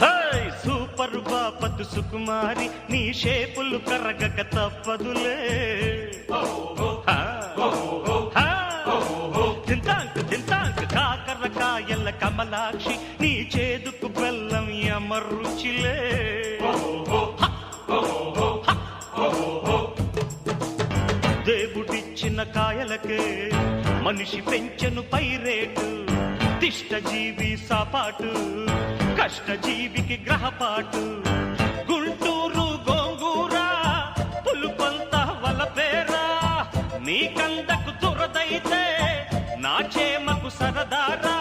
high super బాపతు సుకుమారి నీ షేపులు కరగక తప్పదులే తింతాంక్ కాకరకాయల కమలాక్షి నీ చేదుకు బెల్లం యమరుచిలే దేవుడిచ్చిన కాయలకే మనిషి పెంచెను పైరేటు తిష్టజీవి సాపాటు కష్టజీవికి గ్రహపాటు గుంటూరు గోంగూర పులుపంత వలపేరా నీ కందకు దురదైతే నా చేమకు సరదారా